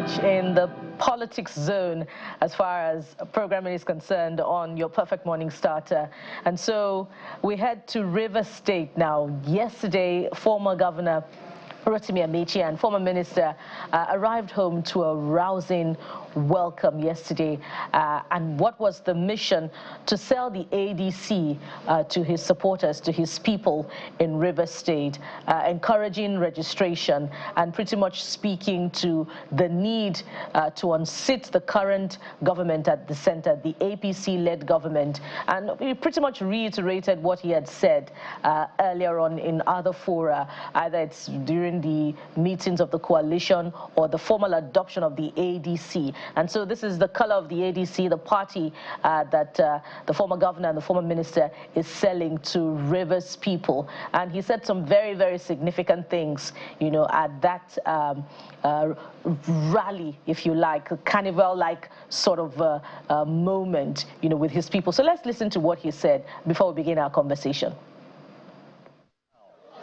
much in the politics zone as far as programming is concerned on your Perfect Morning Starter. And so we head to Rivers State now. Yesterday, former Governor Amaechi and former minister arrived home to a rousing welcome yesterday. And what was the mission? To sell the ADC to his supporters, to his people in Rivers State, encouraging registration and pretty much speaking to the need to unseat the current government at the center, the APC-led government. And he pretty much reiterated what he had said earlier on in other fora, either it's during the meetings of the coalition or the formal adoption of the ADC. And so this is the color of the ADC, the party that the former governor and the former minister is selling to Rivers people. And he said some very, very significant things, you know, at that rally, if you like, a carnival-like sort of moment, you know, with his people. So let's listen to what he said before we begin our conversation.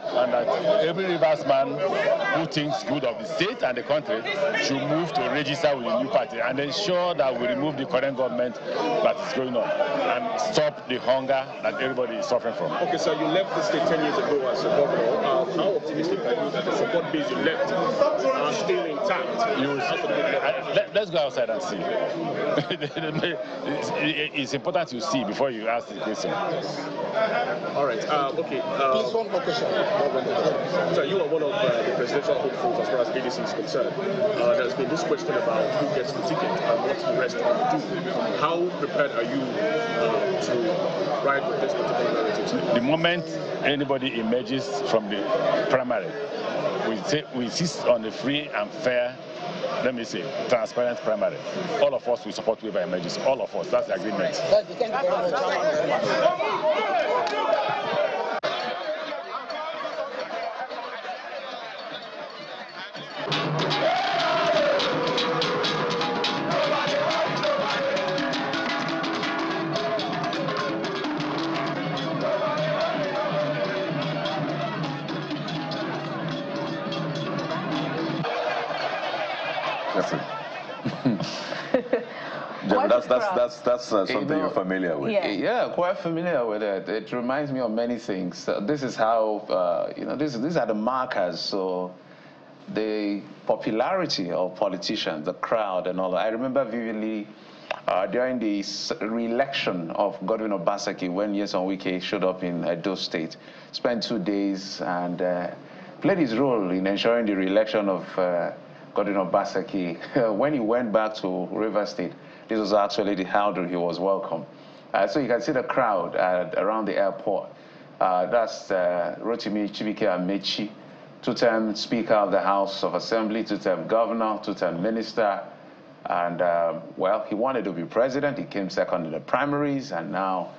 And that every Rivers man who thinks good of the state and the country should move to register with the new party and ensure that we remove the current government that is going on and stop the hunger that everybody is suffering from. Okay, so you left the state 10 years ago as a governor. How optimistic are you that the support base you left are still intact? Let's go outside and see. It's important to see before you ask the question. All right. Okay. Please, one more question. So you are one of the presidential hopefuls as far as ADC is concerned. There's been this question about who gets the ticket and what the rest will do. How prepared are you to ride with this particular narrative? The moment anybody emerges from the primary, we insist on the free and fair, let me say, transparent primary. All of us will support whoever emerges. All of us. That's the agreement. Thank you very much. That's something you're familiar with. Yeah, quite familiar with it. It reminds me of many things. This is how, these are the markers. So the popularity of politicians, the crowd and all that. I remember vividly during the re-election of Godwin Obaseki when Nyesom Wike showed up in Edo State, spent 2 days and played his role in ensuring the re-election of Godwin Obaseki. When he went back to Rivers State, this was actually how he was welcomed. So you can see the crowd around the airport. That's Rotimi Chibike Amaechi, two-term Speaker of the House of Assembly, two-term governor, two-term minister. And, well, he wanted to be president. He came second in the primaries, and now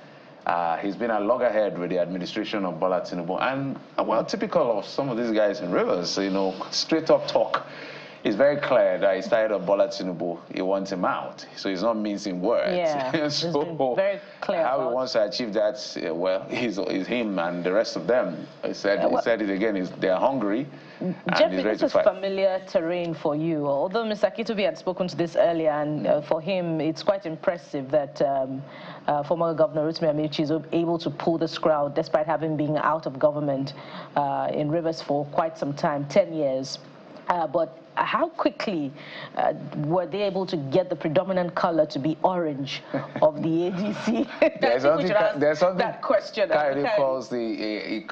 he's been a loggerhead with the administration of Bola Tinubu. And, well, typical of some of these guys in Rivers, you know, straight-up talk. It's very clear that he's tired of Bola Tinubu. He wants him out. So he's not mincing words. Yeah, so very clear how he wants to achieve that, well, is him and the rest of them. He said it again, they're hungry. Jeffrey, this is familiar terrain for you. Although Mr. Kitobi had spoken to this earlier, and for him, it's quite impressive that former Governor Rotimi Amaechi is able to pull this crowd despite having been out of government in Rivers for quite some time, 10 years. But how quickly were they able to get the predominant color to be orange of the ADC? There's something that question. Kyle calls the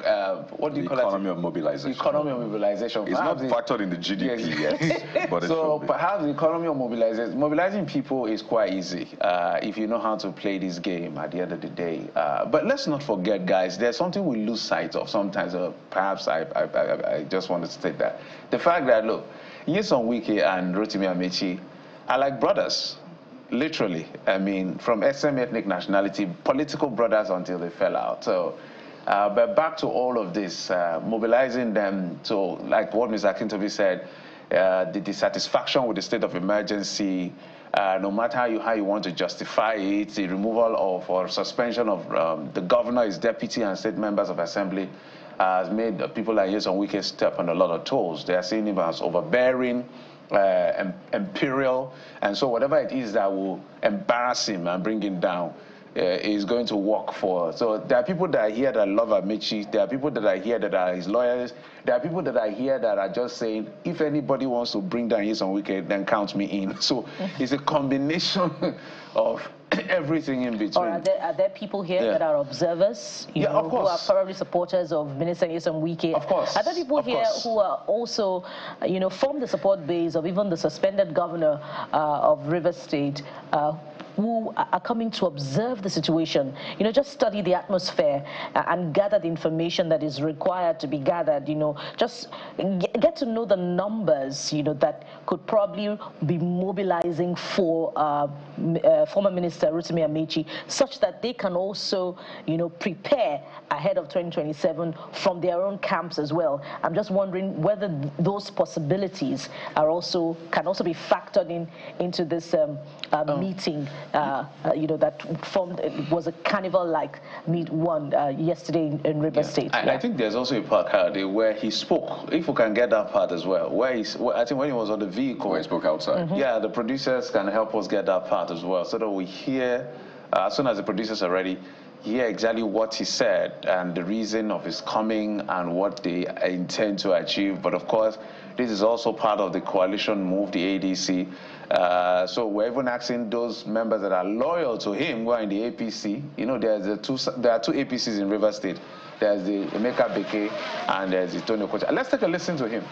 what do you call it? Economy of mobilization. Economy of mobilization. It's not factored in the GDP yet, but so perhaps the economy of mobilizing people is quite easy if you know how to play this game at the end of the day. But let's not forget, guys, there's something we lose sight of sometimes. Perhaps I just want to state that the fact that, look, Nyesom Wike and Rotimi Amaechi are like brothers, literally. I mean, from same ethnic nationality, political brothers until they fell out. So, but back to all of this, mobilizing them to, like what Mr. Akintobi said, the dissatisfaction with the state of emergency, no matter how you want to justify it, the removal of or suspension of the governor, his deputy, and state members of assembly, has made people like Nyesom Wike step on a lot of toes. They are seeing him as overbearing, imperial, and so whatever it is that will embarrass him and bring him down is going to work for. So there are people that are here that love Amaechi. There are people that are here that are his lawyers. There are people that are here that are just saying, if anybody wants to bring down his on wicked, then count me in. So it's a combination of everything in between. Or are there people here that are observers, you know, who are probably supporters of Minister Nyesom Wike? Of course. Are there people here who are also, you know, from the support base of even the suspended governor of Rivers State, who are coming to observe the situation, you know, just study the atmosphere and gather the information that is required to be gathered, you know, just get to know the numbers, you know, that could probably be mobilizing for former Minister Rotimi Amaechi, such that they can also, you know, prepare ahead of 2027 from their own camps as well. I'm just wondering whether those possibilities are can also be factored into this meeting. You know, that formed, it was a carnival-like one yesterday in Rivers State. I think there's also a part where he spoke, if we can get that part as well, where I think when he was on the vehicle. Where he spoke outside. Yeah, the producers can help us get that part as well, so that we hear, as soon as the producers are ready, hear exactly what he said and the reason of his coming and what they intend to achieve. But of course, this is also part of the coalition move, the ADC. So we're even asking those members that are loyal to him who are in the APC. You know, there are two APCs in Rivers State. There's the Emeka Beke and there's the Tony Okocha. Let's take a listen to him.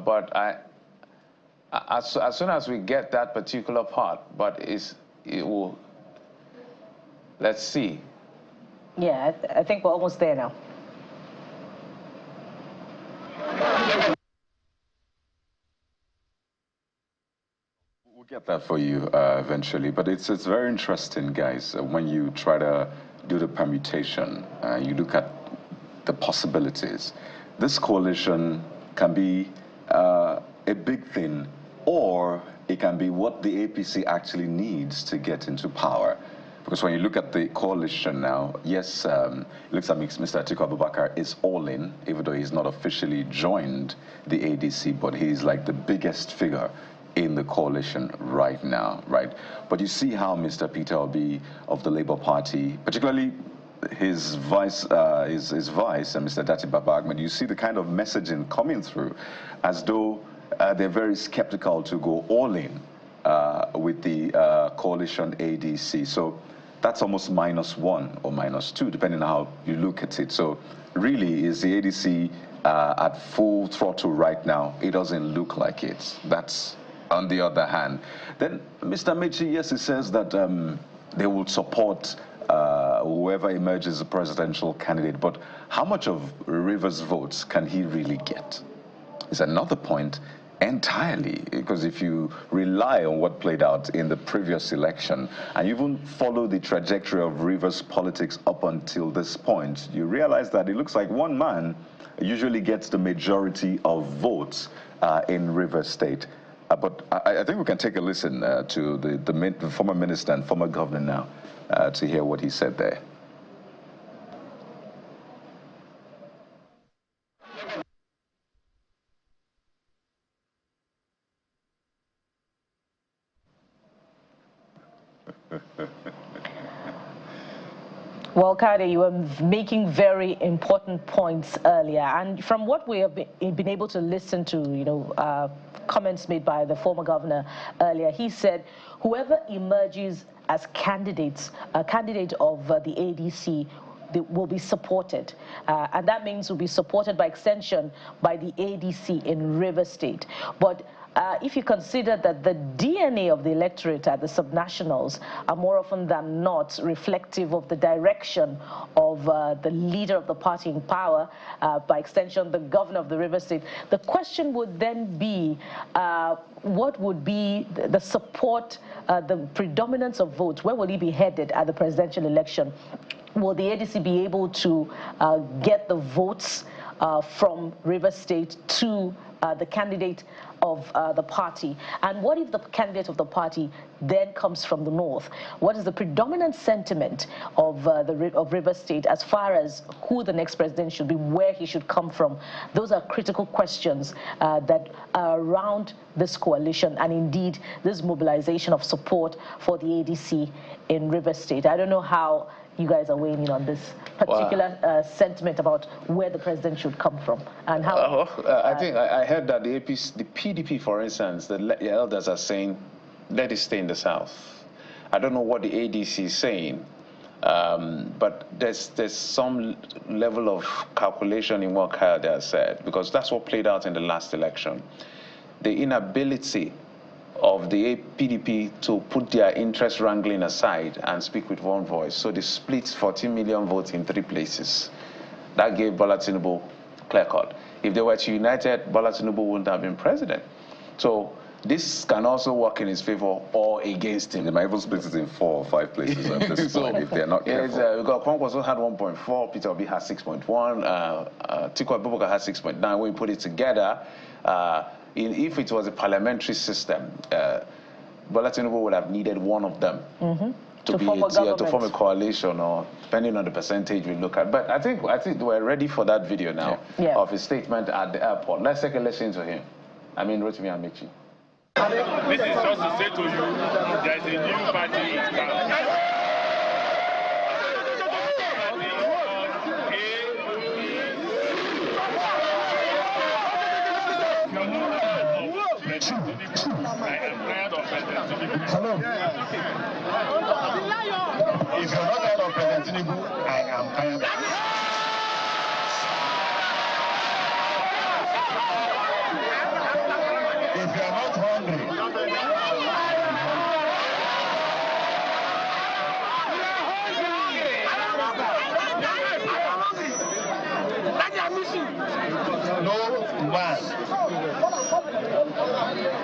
But as soon as we get that particular part, but it will, let's see. Yeah, I think we're almost there now. We'll get that for you eventually, but it's very interesting, guys, when you try to do the permutation, you look at the possibilities. This coalition can be a big thing, or it can be what the APC actually needs to get into power. Because when you look at the coalition now, yes, it looks like Mr. Atiku Abubakar is all in, even though he's not officially joined the ADC, but he's like the biggest figure in the coalition right now, right? But you see how Mr. Peter Obi of the Labour Party, particularly his vice, and Mr. Dati Baba Ahmed, you see the kind of messaging coming through as though they're very skeptical to go all in with the coalition ADC. So that's almost -1 or -2, depending on how you look at it. So really, is the ADC at full throttle right now? It doesn't look like it. That's on the other hand. Then Mr. Amaechi, yes, he says that they will support whoever emerges as a presidential candidate, but how much of Rivers' votes can he really get? Is another point entirely, because if you rely on what played out in the previous election and you even follow the trajectory of Rivers politics up until this point, you realize that it looks like one man usually gets the majority of votes in Rivers State. But I think we can take a listen to the former minister and former governor now to hear what he said there. Well, Kade, you were making very important points earlier, and from what we have been able to listen to, you know, comments made by the former governor earlier, he said whoever emerges as a candidate of the ADC will be supported, and that means will be supported by extension by the ADC in Rivers State. But if you consider that the DNA of the electorate at the subnationals are more often than not reflective of the direction of the leader of the party in power, by extension the governor of the Rivers State, the question would then be what would be the support, the predominance of votes, where will he be headed at the presidential election? Will the ADC be able to get the votes from Rivers State to the candidate of the party? And what if the candidate of the party then comes from the north? What is the predominant sentiment of Rivers State as far as who the next president should be, where he should come from? Those are critical questions that are around this coalition and indeed this mobilization of support for the ADC in Rivers State. I don't know how you guys are weighing in on this particular sentiment about where the president should come from and how. I think I heard that the APC, the PDP, for instance, the elders are saying, let it stay in the south. I don't know what the ADC is saying, but there's some level of calculation in what Kayode has said, because that's what played out in the last election. The inability of the PDP to put their interest wrangling aside and speak with one voice. So they split 14 million votes in 3 places. That gave Bola Tinubu clear cut. If they were to united, Bola Tinubu wouldn't have been president. So this can also work in his favor or against him. They might even split it in 4 or 5 places at this point if they're not careful. Because Kwankwaso had 1.4, Peter Obi has 6.1, Atiku Abubakar has 6.9. When we put it together, if it was a parliamentary system, Bola Tinubu would have needed one of them to form a coalition, or depending on the percentage we look at. But I think we're ready for that video now of his statement at the airport. Let's take a listen to him. I mean, Rotimi Amaechi. This is just to say to you, there is a new party in town. Hello. If you're not tired of President Tinubu, I am tired. If you are not hungry, no man.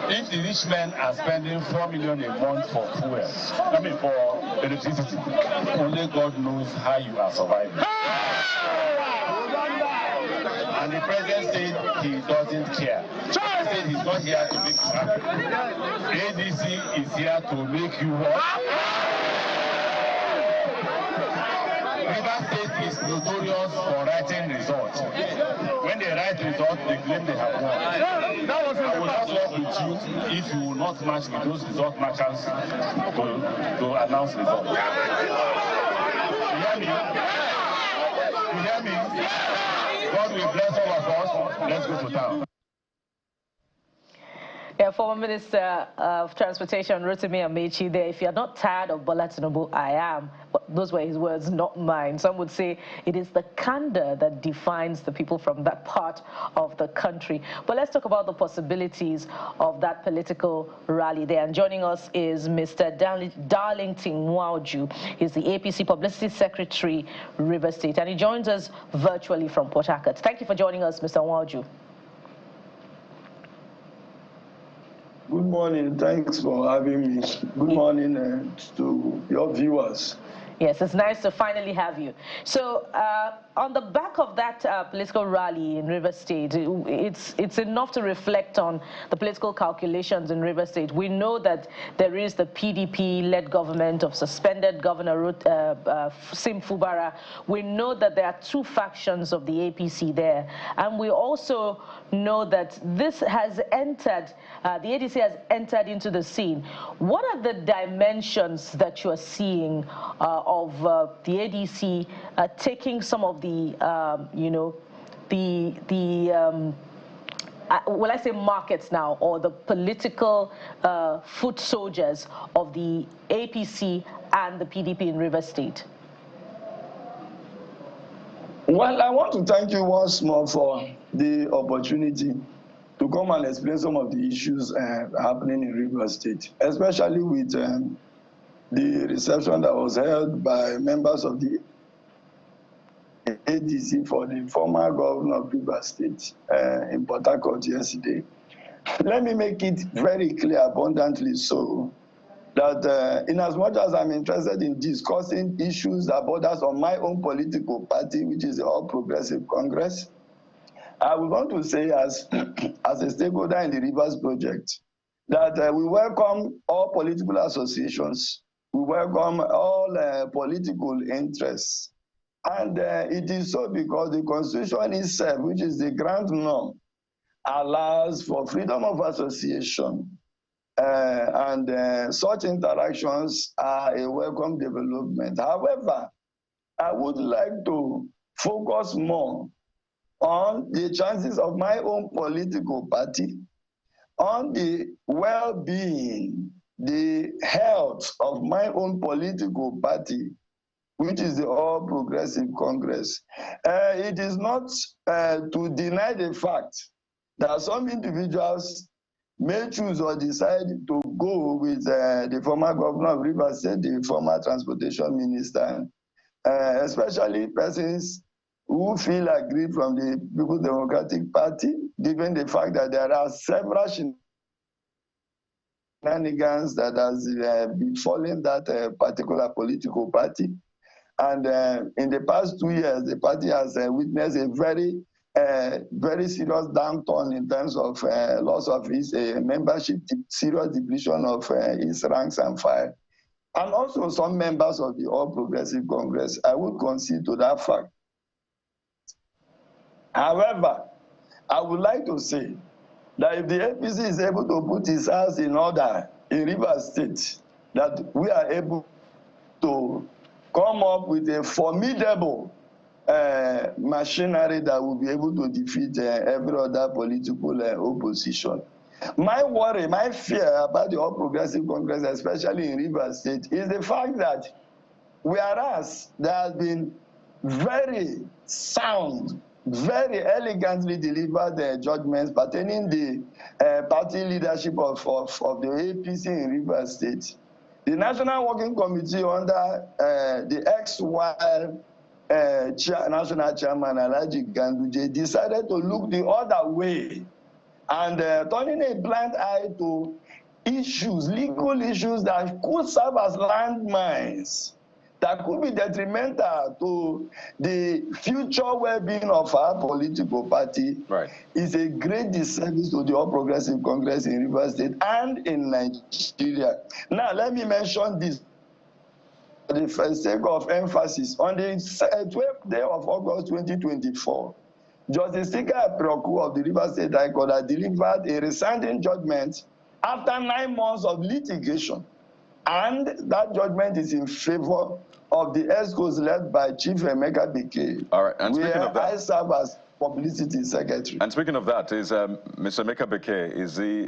If the rich men are spending 4 million a month for fuel, for electricity, only God knows how you are surviving. And the president said he doesn't care. He said he's not here to make you happy. ADC is here to make you happy. Rivers State is notorious for writing results. When they write results, they claim they have won. I will not work with you if you will not match with those result matchers to announce results. You hear me? You hear me? God will bless all of us. Let's go to town. Yeah, former Minister of Transportation, Rotimi Amaechi there. If you're not tired of Bola Tinubu, I am. But those were his words, not mine. Some would say it is the candor that defines the people from that part of the country. But let's talk about the possibilities of that political rally there. And joining us is Mr. Darlington Nwauju. He's the APC Publicity Secretary, Rivers State. And he joins us virtually from Port Harcourt. Thank you for joining us, Mr. Nwauju. Good morning. Thanks for having me. Good morning to your viewers. Yes, it's nice to finally have you. So on the back of that political rally in Rivers State, it's enough to reflect on the political calculations in Rivers State. We know that there is the PDP-led government of suspended Governor Sim Fubara. We know that there are 2 factions of the APC there. And we also know that this has entered, the ADC has entered into the scene. What are the dimensions that you are seeing of the ADC taking some of the, will I say markets now, or the political foot soldiers of the APC and the PDP in Rivers State? Well, I want to thank you once more for the opportunity to come and explain some of the issues happening in Rivers State, especially with the reception that was held by members of the ADC for the former governor of Rivers State in Port Harcourt yesterday. Let me make it very clear, abundantly so, that in as much as I'm interested in discussing issues that borders on my own political party, which is the All Progressive Congress, I would want to say as, as a stakeholder in the Rivers project, that we welcome all political associations, we welcome all political interests. And it is so because the Constitution itself, which is the grand norm, allows for freedom of association. Such interactions are a welcome development. However, I would like to focus more on the chances of my own political party, on the well-being, the health of my own political party, which is the All Progressive Congress. It is not to deny the fact that some individuals may choose or decide to go with the former governor of Rivers State, the former transportation minister, especially persons who feel aggrieved from the People's Democratic Party, given the fact that there are several shenanigans that has befallen that particular political party. And in the past 2 years, the party has witnessed a very serious downturn in terms of loss of its membership, serious depletion of its ranks and file. And also some members of the All Progressive Congress, I would concede to that fact. However, I would like to say that if the APC is able to put its house in order in Rivers State, that we are able to come up with a formidable machinery that will be able to defeat every other political opposition. My worry, my fear about the All Progressive Congress, especially in Rivers State, is the fact that whereas there has been very sound, very elegantly delivered judgments pertaining the party leadership of the APC in Rivers State, the National Working Committee under the ex-while National Chairman Alhaji Ganduje decided to look the other way and turning a blind eye to issues, legal issues that could serve as landmines, that could be detrimental to the future well-being of our political party, right, is a great disservice to the All Progressive Congress in Rivers State and in Nigeria. Now, let me mention this for the sake of emphasis. On the 12th day of August 2024, Justice Tika Proku of the Rivers State High Court had delivered a resounding judgment after 9 months of litigation. And that judgment is in favor of the ESCOs led by Chief Emeka Beke. All right, and speaking of that, I serve as Publicity Secretary. And speaking of that, is Mr. Emeka Beke, is he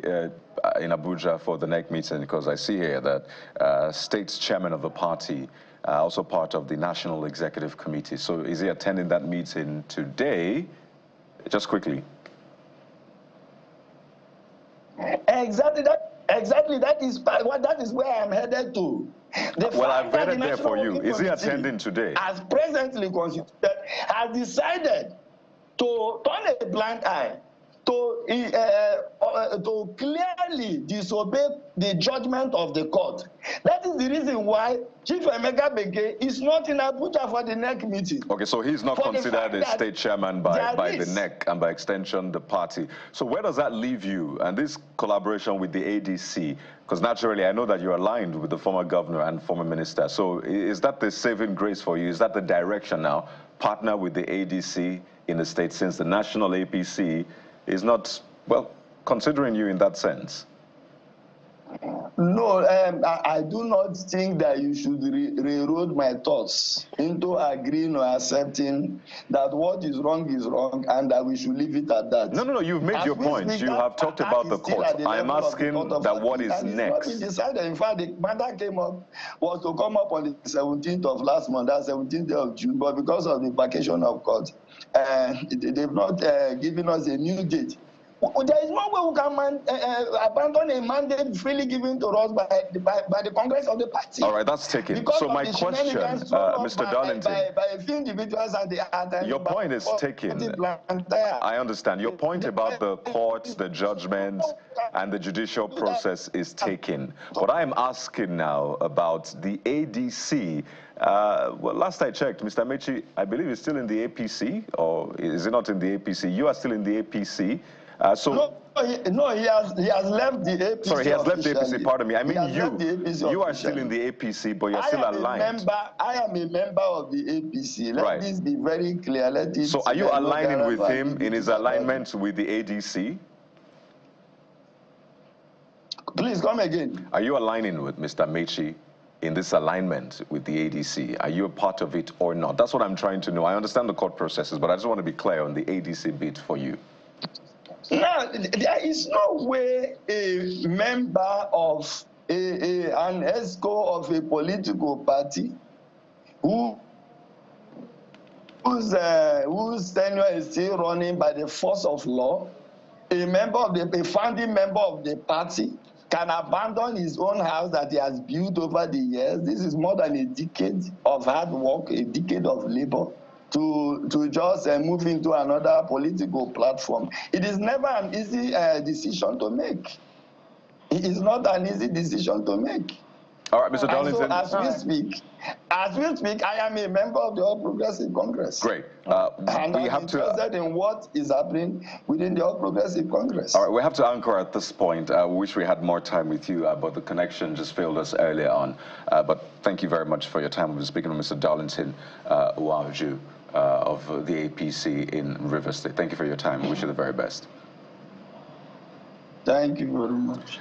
in Abuja for the NEC meeting? Because I see here that State's chairman of the party, also part of the National Executive Committee. So is he attending that meeting today? Just quickly. Exactly that is where I'm headed to. Well, I've read it there for you. Is he attending today? As presently constituted, has decided to turn a blind eye, to clearly disobey the judgment of the court. That is the reason why Chief Emeka Beke is not in Abuja for the NEC meeting. Okay, so he's not considered a state chairman by the NEC and by extension the party. So where does that leave you and this collaboration with the ADC? Because naturally, I know that you're aligned with the former governor and former minister. So is that the saving grace for you? Is that the direction now? Partner with the ADC in the state, since the national APC is not, well, considering you in that sense? No, I do not think that you should railroad my thoughts into agreeing or accepting that what is wrong and that we should leave it at that. No, you've made your point. You have talked about the court. I'm asking that what is next? It's not decided. In fact, the matter was to come up on the 17th of last month, that's 17th day of June, but because of the vacation of court, they've not given us a new date. There is no way we can abandon a mandate freely given to us by the Congress of the party. All right, that's taken. Because so my question, Mr. Darlington, by a few individuals at the your point is taken. I understand. Your point about the courts, the judgment, and the judicial process is taken. What I am asking now about the ADC Well, last I checked, Mr. Amaechi, I believe he's still in the APC, or is he not in the APC? You are still in the APC. No, he has left the APC. Sorry, he has left the APC, pardon me. I mean you are still in the APC, but you're still aligned. I am a member of the APC. Let this be very clear. So are you aligning with him in his alignment with the ADC? Please come again. Are you aligning with Mr. Amaechi in this alignment with the ADC? Are you a part of it or not? That's what I'm trying to know. I understand the court processes, but I just want to be clear on the ADC bit for you. No, there is no way a member of an ESCO of a political party whose tenure is still running by the force of law, a founding member of the party, can abandon his own house that he has built over the years. This is more than a decade of hard work, a decade of labor, to just move into another political platform. It is never an easy decision to make. It is not an easy decision to make. All right, Mr. Darlington. So as we speak, I am a member of the All Progressive Congress. Great. And I'm interested in what is happening within the All Progressive Congress. All right, we have to anchor at this point. We wish we had more time with you, but the connection just failed us earlier on. But thank you very much for your time. We've been speaking to Mr. Darlington Uwaju of the APC in Rivers State. Thank you for your time. We wish you the very best. Thank you very much.